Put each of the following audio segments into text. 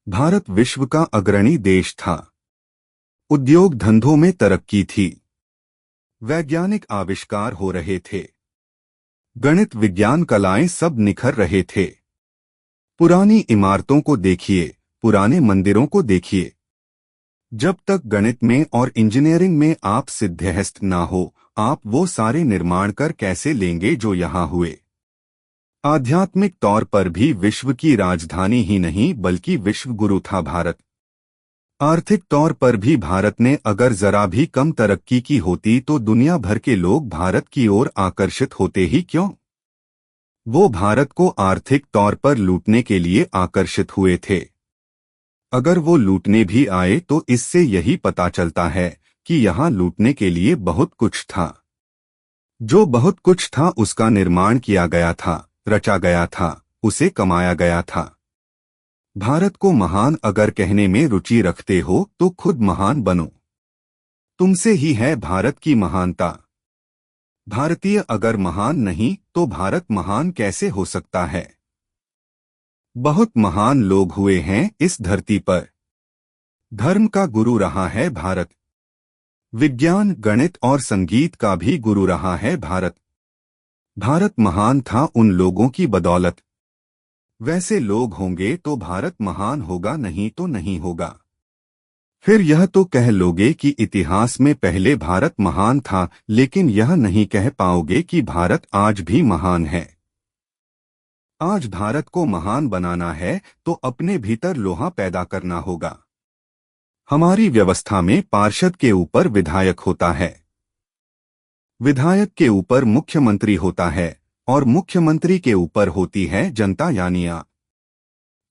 भारत विश्व का अग्रणी देश था। उद्योग धंधों में तरक्की थी। वैज्ञानिक आविष्कार हो रहे थे। गणित विज्ञान कलाएं सब निखर रहे थे। पुरानी इमारतों को देखिए, पुराने मंदिरों को देखिए। जब तक गणित में और इंजीनियरिंग में आप सिद्धहस्त ना हो, आप वो सारे निर्माण कर कैसे लेंगे जो यहाँ हुए। आध्यात्मिक तौर पर भी विश्व की राजधानी ही नहीं बल्कि विश्व गुरु था भारत। आर्थिक तौर पर भी भारत ने अगर जरा भी कम तरक्की की होती तो दुनिया भर के लोग भारत की ओर आकर्षित होते ही क्यों। वो भारत को आर्थिक तौर पर लूटने के लिए आकर्षित हुए थे। अगर वो लूटने भी आए तो इससे यही पता चलता है कि यहाँ लूटने के लिए बहुत कुछ था। जो बहुत कुछ था उसका निर्माण किया गया था, रचा गया था, उसे कमाया गया था। भारत को महान अगर कहने में रुचि रखते हो तो खुद महान बनो। तुमसे ही है भारत की महानता। भारतीय अगर महान नहीं तो भारत महान कैसे हो सकता है। बहुत महान लोग हुए हैं इस धरती पर। धर्म का गुरु रहा है भारत। विज्ञान, गणित और संगीत का भी गुरु रहा है भारत। भारत महान था उन लोगों की बदौलत। वैसे लोग होंगे तो भारत महान होगा, नहीं तो नहीं होगा। फिर यह तो कह लोगे कि इतिहास में पहले भारत महान था, लेकिन यह नहीं कह पाओगे कि भारत आज भी महान है। आज भारत को महान बनाना है तो अपने भीतर लोहा पैदा करना होगा। हमारी व्यवस्था में पार्षद के ऊपर विधायक होता है, विधायक के ऊपर मुख्यमंत्री होता है और मुख्यमंत्री के ऊपर होती है जनता यानी आप।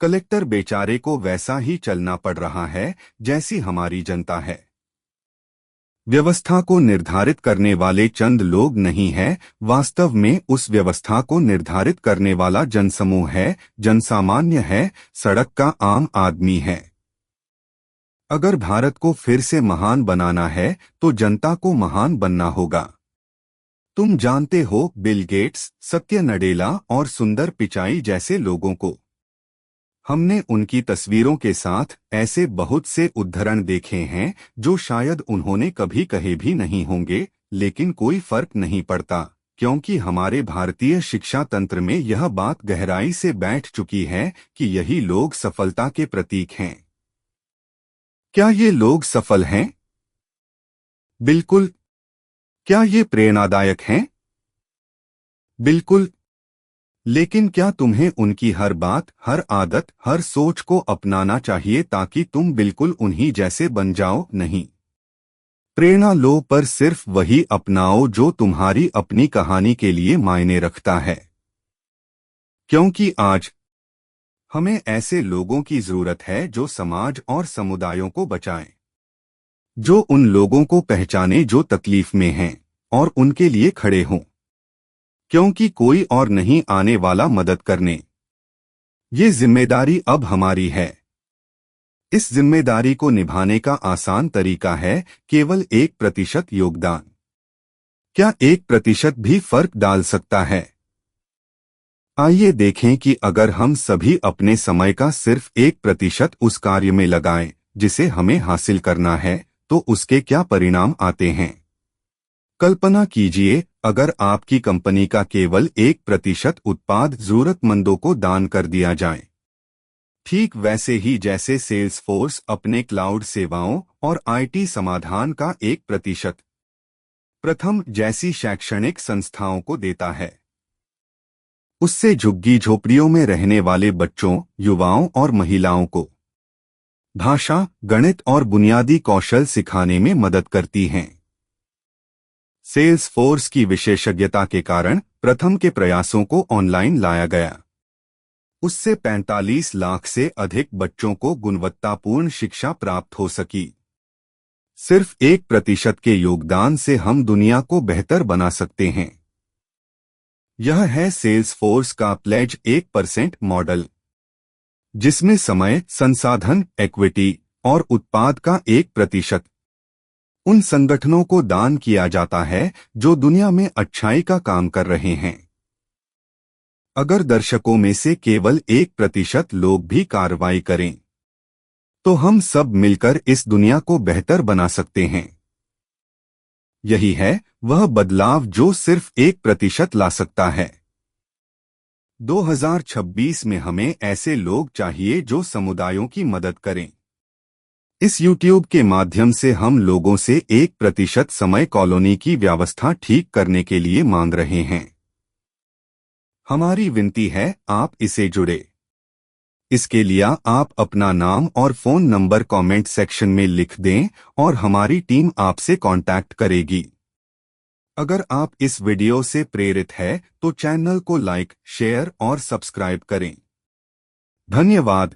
कलेक्टर बेचारे को वैसा ही चलना पड़ रहा है जैसी हमारी जनता है। व्यवस्था को निर्धारित करने वाले चंद लोग नहीं हैं, वास्तव में उस व्यवस्था को निर्धारित करने वाला जनसमूह है, जनसामान्य है, सड़क का आम आदमी है। अगर भारत को फिर से महान बनाना है तो जनता को महान बनना होगा। तुम जानते हो बिल गेट्स, सत्य नडेला और सुंदर पिचाई जैसे लोगों को। हमने उनकी तस्वीरों के साथ ऐसे बहुत से उद्धरण देखे हैं जो शायद उन्होंने कभी कहे भी नहीं होंगे, लेकिन कोई फर्क नहीं पड़ता क्योंकि हमारे भारतीय शिक्षा तंत्र में यह बात गहराई से बैठ चुकी है कि यही लोग सफलता के प्रतीक हैं। क्या ये लोग सफल हैं? बिल्कुल। क्या ये प्रेरणादायक हैं? बिल्कुल। लेकिन क्या तुम्हें उनकी हर बात, हर आदत, हर सोच को अपनाना चाहिए ताकि तुम बिल्कुल उन्हीं जैसे बन जाओ? नहीं। प्रेरणा लो पर सिर्फ वही अपनाओ जो तुम्हारी अपनी कहानी के लिए मायने रखता है। क्योंकि आज हमें ऐसे लोगों की जरूरत है जो समाज और समुदायों को बचाएं, जो उन लोगों को पहचाने जो तकलीफ में हैं और उनके लिए खड़े हों, क्योंकि कोई और नहीं आने वाला मदद करने। ये जिम्मेदारी अब हमारी है। इस जिम्मेदारी को निभाने का आसान तरीका है केवल 1% योगदान। क्या 1% भी फर्क डाल सकता है? आइए देखें कि अगर हम सभी अपने समय का सिर्फ 1% उस कार्य में लगाएं जिसे हमें हासिल करना है, तो उसके क्या परिणाम आते हैं। कल्पना कीजिए अगर आपकी कंपनी का केवल 1% उत्पाद जरूरतमंदों को दान कर दिया जाए। ठीक वैसे ही जैसे सेल्सफोर्स अपने क्लाउड सेवाओं और आईटी समाधान का 1% प्रथम जैसी शैक्षणिक संस्थाओं को देता है। उससे झुग्गी झोपड़ियों में रहने वाले बच्चों, युवाओं और महिलाओं को भाषा, गणित और बुनियादी कौशल सिखाने में मदद करती हैं। सेल्सफोर्स की विशेषज्ञता के कारण प्रथम के प्रयासों को ऑनलाइन लाया गया। उससे 45 लाख से अधिक बच्चों को गुणवत्तापूर्ण शिक्षा प्राप्त हो सकी। सिर्फ 1% के योगदान से हम दुनिया को बेहतर बना सकते हैं। यह है सेल्सफोर्स का प्लेज 1% मॉडल, जिसमें समय, संसाधन, इक्विटी और उत्पाद का 1% उन संगठनों को दान किया जाता है जो दुनिया में अच्छाई का काम कर रहे हैं। अगर दर्शकों में से केवल 1% लोग भी कार्रवाई करें, तो हम सब मिलकर इस दुनिया को बेहतर बना सकते हैं। यही है वह बदलाव जो सिर्फ 1% ला सकता है। 2026 में हमें ऐसे लोग चाहिए जो समुदायों की मदद करें। इस YouTube के माध्यम से हम लोगों से 1% समय कॉलोनी की व्यवस्था ठीक करने के लिए मांग रहे हैं। हमारी विनती है आप इसे जुड़े। इसके लिए आप अपना नाम और फोन नंबर कमेंट सेक्शन में लिख दें और हमारी टीम आपसे कांटेक्ट करेगी। अगर आप इस वीडियो से प्रेरित है तो चैनल को लाइक, शेयर और सब्सक्राइब करें। धन्यवाद।